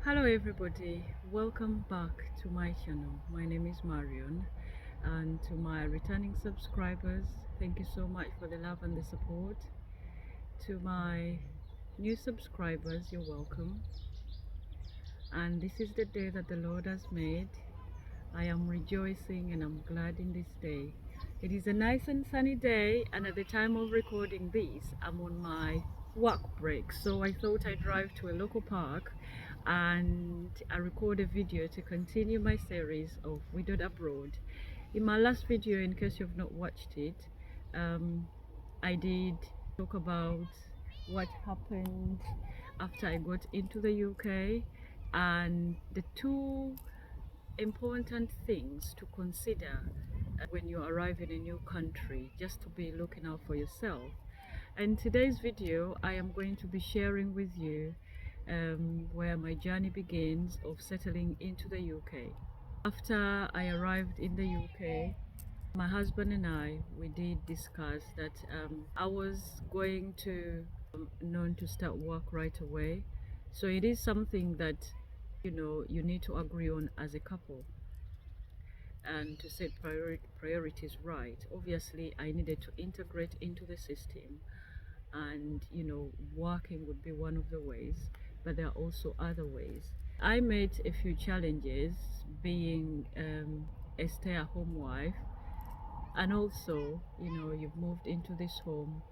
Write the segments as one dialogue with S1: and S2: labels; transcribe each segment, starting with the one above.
S1: Hello everybody, welcome back to my channel. My name is Marion, and to my returning subscribers, thank you so much for the love and the support. To my new subscribers, you're welcome, and this is the day that the Lord has made. I am rejoicing and I'm glad in this day. It is a nice and sunny day, and at the time of recording this, I'm on my work break. So I thought I'd drive to a local park and I record a video to continue my series of Widowed Abroad. In my last video, in case you've not watched it, I did talk about what happened after I got into the UK and the two important things to consider when you arrive in a new country, just to be looking out for yourself. In today's video, I am going to be sharing with you where my journey begins of settling into the UK. After I arrived in the UK, my husband and we did discuss that I was going to known to start work right away. So it is something that you need to agree on as a couple and to set priorities right. Obviously, I needed to integrate into the system, and working would be one of the ways, but there are also other ways. I met a few challenges being a stay-at-home wife, and also you've moved into this home.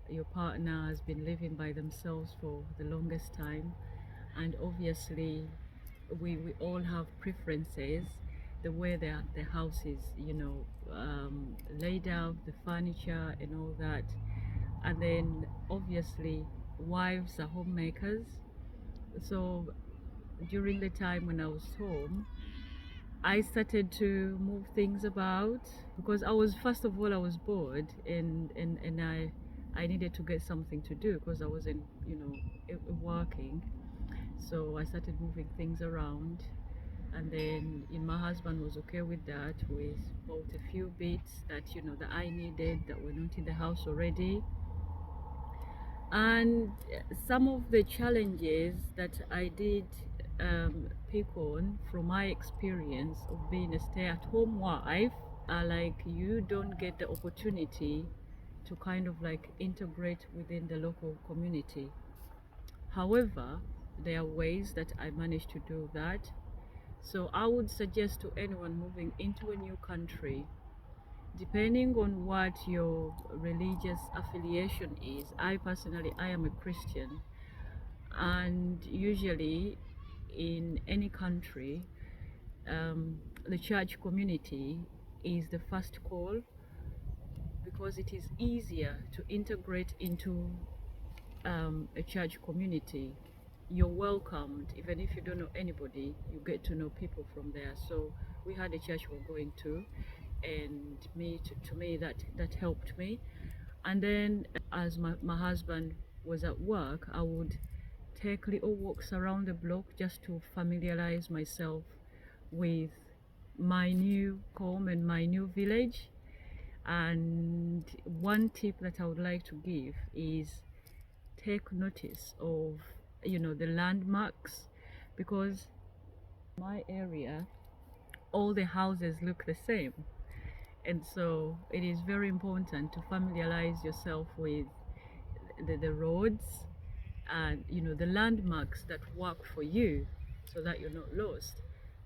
S1: Your partner has been living by themselves for the longest time, and obviously we all have preferences, the way the house is laid out, the furniture and all that. And then obviously wives are homemakers, so during the time when I was home, I started to move things about because I was, first of all, I was bored, and I needed to get something to do because I wasn't working. So I started moving things around, and then my husband was okay with that. We bought a few bits that that I needed that were not in the house already. And some of the challenges that I did pick on from my experience of being a stay-at-home wife are like, you don't get the opportunity to kind of like integrate within the local community. However, there are ways that I managed to do that. So I would suggest to anyone moving into a new country, depending on what your religious affiliation is. I personally, I am a Christian, and usually in any country, the church community is the first call, because it is easier to integrate into a church community. You're welcomed, even if you don't know anybody, you get to know people from there. So we had a church we're going to, and to me that helped me. And then as my husband was at work, I would take little walks around the block just to familiarize myself with my new home and my new village. And one tip that I would like to give is take notice of the landmarks, because my area, all the houses look the same, and so it is very important to familiarize yourself with the roads and the landmarks that work for you, so that you're not lost.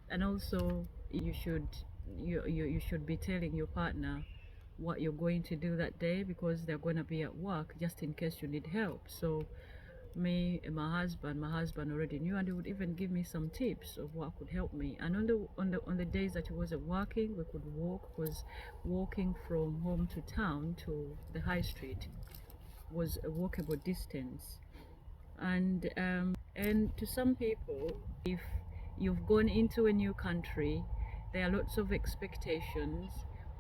S1: And also you should be telling your partner what you're going to do that day, because they're going to be at work, just in case you need help. So me and my husband already knew, and he would even give me some tips of what could help me. And on the days that he wasn't working, we could walk, because walking from home to town to the high street was a walkable distance. And to some people, if you've gone into a new country, there are lots of expectations,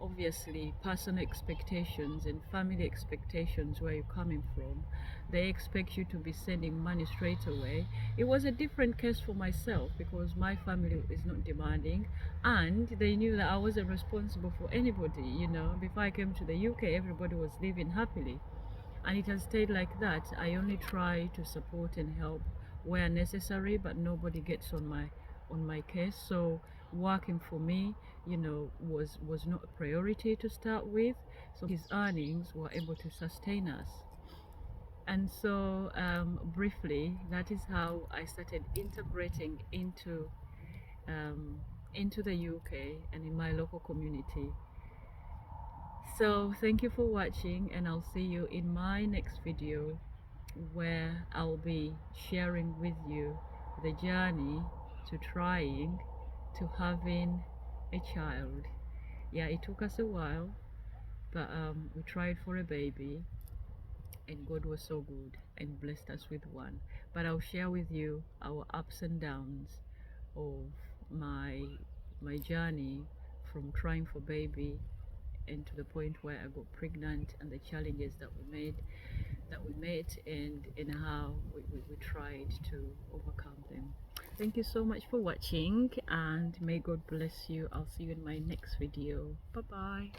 S1: obviously personal expectations and family expectations where you're coming from. They expect you to be sending money straight away. It was a different case for myself, because my family is not demanding, and they knew that I wasn't responsible for anybody. Before I came to the UK, everybody was living happily, and it has stayed like that. I only try to support and help where necessary, but nobody gets on my case. So working for me, was not a priority to start with. So his earnings were able to sustain us. And so, briefly, that is how I started integrating into the UK and in my local community. So thank you for watching, and I'll see you in my next video, where I'll be sharing with you the journey to trying to having a child. Yeah, it took us a while, but we tried for a baby, and God was so good and blessed us with one. But I'll share with you our ups and downs of my my journey from trying for baby and to the point where I got pregnant, and the challenges that we met, and how we tried to overcome them. Thank you so much for watching, and may God bless you. I'll see you in my next video. Bye bye.